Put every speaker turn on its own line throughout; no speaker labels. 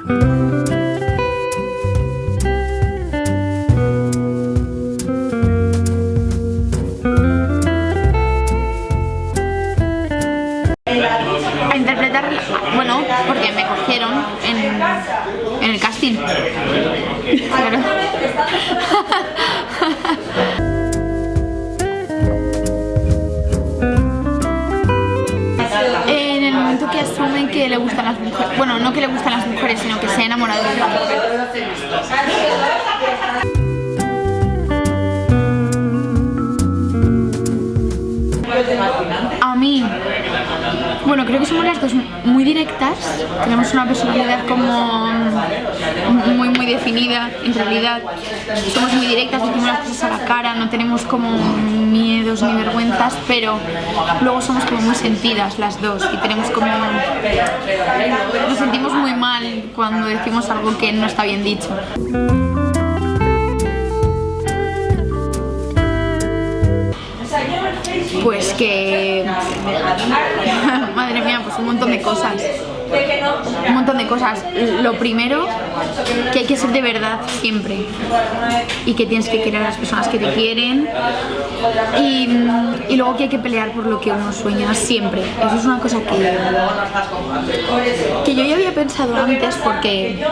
A interpretar, bueno, porque me cogieron en el casting. Claro. En el momento que asumen que le gustan las mujeres, bueno, no que le gustan las mujeres, sino que se ha enamorado de una mujer. A mí, bueno, creo que somos las dos muy directas, tenemos una personalidad como muy definida, en realidad somos muy directas, decimos las cosas a la cara, no tenemos como miedos ni vergüenzas, pero luego somos como muy sentidas las dos y tenemos como, nos sentimos muy mal cuando decimos algo que no está bien dicho. Pues que... madre mía, pues un montón de cosas. Un montón de cosas. Lo primero, que hay que ser de verdad siempre. Y que tienes que querer a las personas que te quieren. Y luego que hay que pelear por lo que uno sueña siempre. Eso es una cosa que yo ya había pensado antes, porque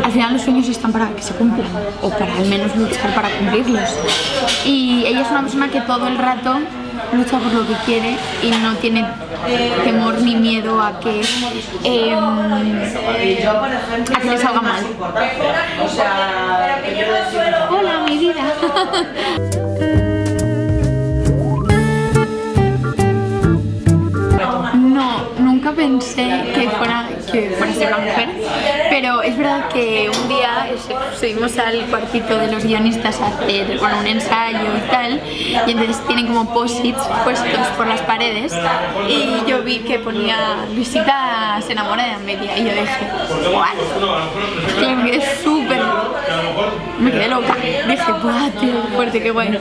al final los sueños están para que se cumplan, o para al menos luchar para cumplirlos. Y ella es una persona que todo el rato lucha por lo que quiere y no tiene temor ni miedo a que le salga mal. Hola, mi vida. No, nunca pensé que fuera a ser una mujer, pero es verdad que un día subimos al cuartito de los guionistas a hacer, bueno, un ensayo y tal, y entonces tienen como post-its puestos por las paredes y yo vi que ponía Luisita se enamora de Amelia y yo dije, ¡guau! Que me quedé súper... me quedé loca, dije, ¡buah, tío, qué fuerte, qué guay!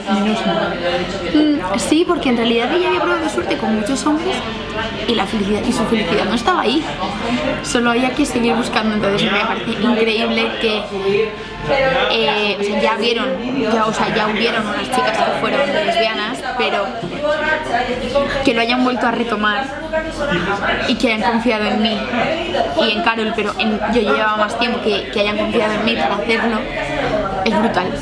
Sí, porque en realidad ella había probado suerte con muchos hombres y la felicidad y su felicidad no estaba ahí, solo había que seguir buscando. Entonces me parece increíble que o sea, ya hubieron unas chicas que fueron lesbianas, pero que lo hayan vuelto a retomar y que hayan confiado en mí y en Carol, pero yo llevaba más tiempo, que hayan confiado en mí para hacerlo, es brutal.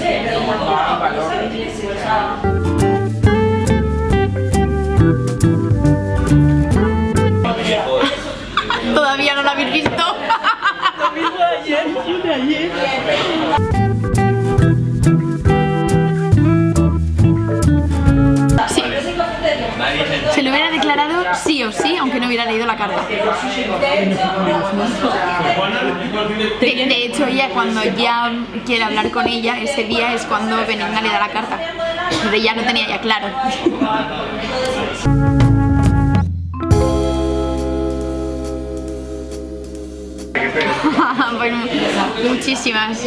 Todavía no lo habéis visto.
Lo mismo de ayer.
Sí. Se lo hubiera declarado sí o sí, aunque no hubiera leído la carta. De hecho, ella cuando ya quiere hablar con ella, ese día es cuando Beninga le da la carta. Pero ya lo tenía ya claro. Bueno, muchísimas,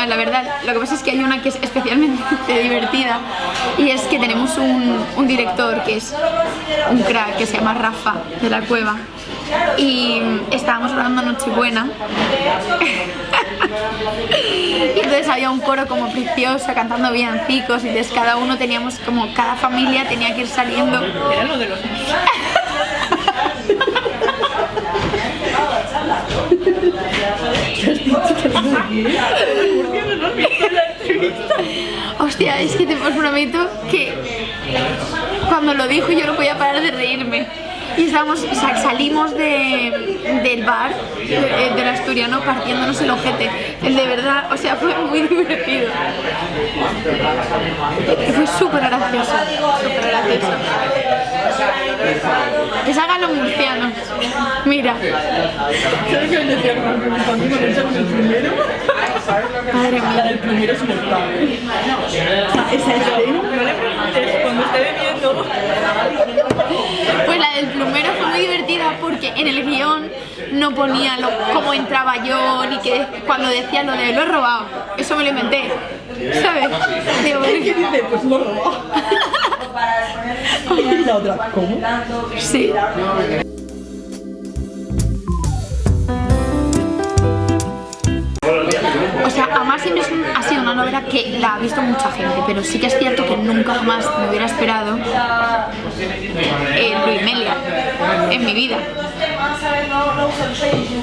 la verdad. Lo que pasa es que hay una que es especialmente divertida, y es que tenemos un director que es un crack, que se llama Rafa de la Cueva, y estábamos grabando Nochebuena y entonces había un coro como precioso cantando villancicos, y entonces cada familia tenía que ir saliendo.
Era lo de los...
Hostia, es que os prometo que cuando lo dijo yo no podía parar de reírme. Y salimos del bar, del Asturiano, partiéndonos el ojete. De verdad, o sea, fue muy divertido. Y fue súper gracioso, Que salgan los murcianos. Mira.
¿Sabes qué me decía cuando me lo con el primero?
Madre mía.
El primero es mortal. Esa escena, no le preguntes cuando esté bebiendo.
Pues la del plumero fue muy divertida porque en el guión no ponía cómo entraba yo, ni que cuando decía lo de lo he robado. Eso me lo inventé, ¿sabes? Digo,
¿Qué dice? Pues lo he robado. Y la otra, ¿cómo?
Sí. que la ha visto mucha gente, pero sí que es cierto que nunca jamás me hubiera esperado Luis Melia en mi vida.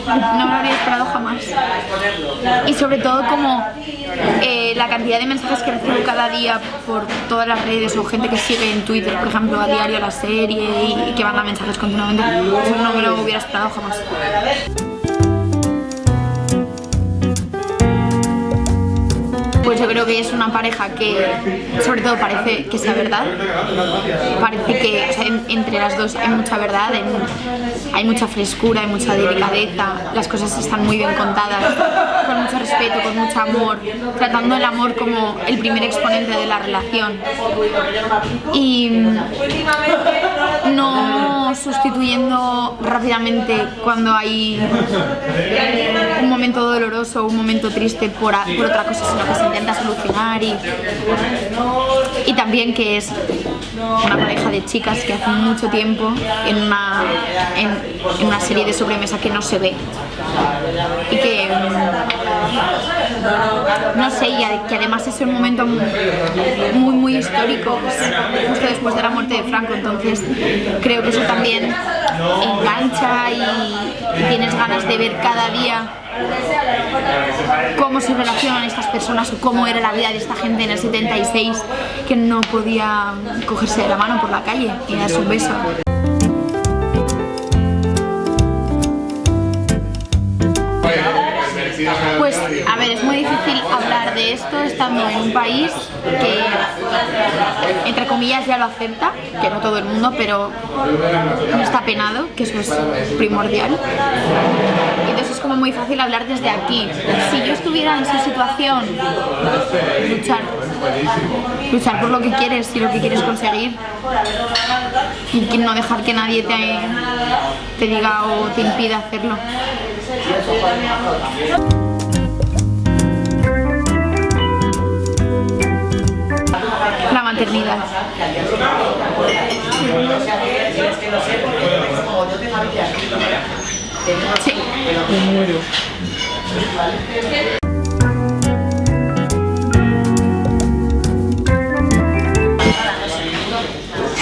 No me lo habría esperado jamás. Y sobre todo como la cantidad de mensajes que recibo cada día por todas las redes o gente que sigue en Twitter, por ejemplo, a diario la serie y que manda mensajes continuamente, eso no me lo hubiera esperado jamás. Pues yo creo que es una pareja que, sobre todo, parece que sea verdad. Parece que, o sea, entre las dos hay mucha verdad, hay mucha frescura, hay mucha delicadeza, las cosas están muy bien contadas, con mucho respeto, con mucho amor, tratando el amor como el primer exponente de la relación. Y no sustituyendo rápidamente cuando hay un momento doloroso o un momento triste por otra cosa, sino que se intenta solucionar y también que es una pareja de chicas que hace mucho tiempo en una serie de sobremesa que no se ve y que no sé, y que además es un momento muy histórico, justo después de la muerte de Franco, entonces creo que eso también engancha y tienes ganas de ver cada día cómo se relacionan estas personas o cómo era la vida de esta gente en el 76 que no podía cogerse de la mano por la calle y darse un beso. Pues, a ver, es muy difícil hablar de esto estando en un país que, entre comillas, ya lo acepta, que no todo el mundo, pero no está penado, que eso es primordial. Entonces es como muy fácil hablar desde aquí. Si yo estuviera en su situación, luchar por lo que quieres y lo que quieres conseguir y no dejar que nadie te diga o te impida hacerlo. La maternidad. Sí.
Me muero.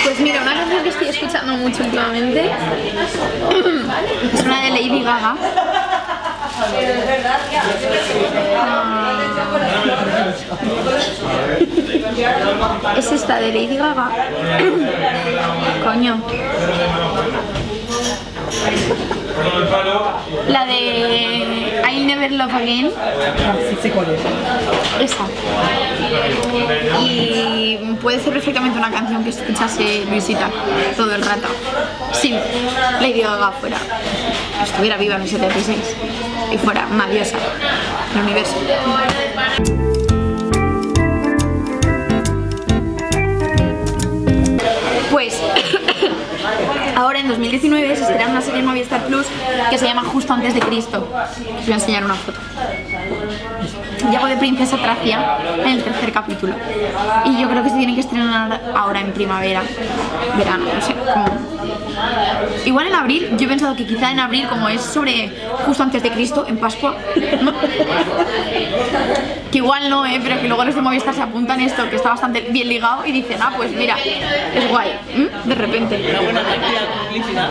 Pues mira, una canción que estoy escuchando mucho últimamente es una de Lady Gaga. Es esta de Lady Gaga. Coño. La de I'll Never Love Again.
Sí sé cuál es.
Esa. Y puede ser perfectamente una canción que escuchase Luisita todo el rato. Si Lady Gaga fuera, estuviera viva en el 76 y fuera una diosa del universo. Pues ahora en 2019 se estrena una serie en Movistar Plus que se llama Justo antes de Cristo. Os voy a enseñar una foto. Llego de Princesa Tracia en el tercer capítulo y yo creo que se tiene que estrenar ahora en primavera, verano, no sé, como... Igual en abril, yo he pensado que quizá en abril, como es sobre justo antes de Cristo, en Pascua, ¿no? Que igual no, pero que luego los de Movistar se apuntan esto, que está bastante bien ligado y dicen, ah, pues mira, es guay, de repente.
Una buena cantidad de publicidad.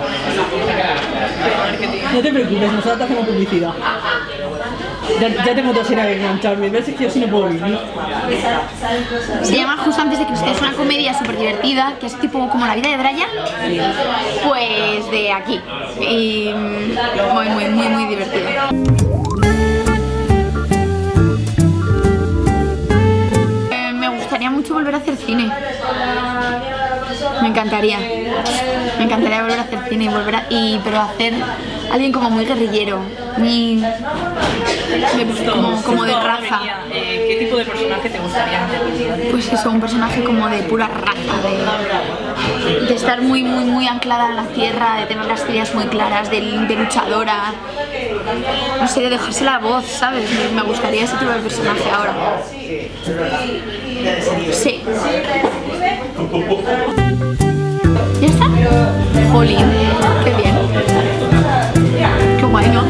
No te preocupes, nosotros te hacemos publicidad. Ya tengo otra serie que engancharme, ves que yo sí no puedo vivir.
Se llama Justo antes de Cristo, es una comedia súper divertida, que es tipo como La vida de Brian, pues de aquí, y muy divertida. Me gustaría mucho volver a hacer cine. Me encantaría volver a hacer cine y pero hacer alguien como muy guerrillero, muy como de raza.
¿Qué tipo de personaje te gustaría?
Pues eso, un personaje como de pura raza, de estar muy anclada en la tierra, de tener las ideas muy claras, de luchadora, no sé, de dejarse la voz, ¿sabes? Me gustaría ese tipo de personaje ahora. Sí. ¿Ya está? Jolín, qué bien. Qué guay, ¿no?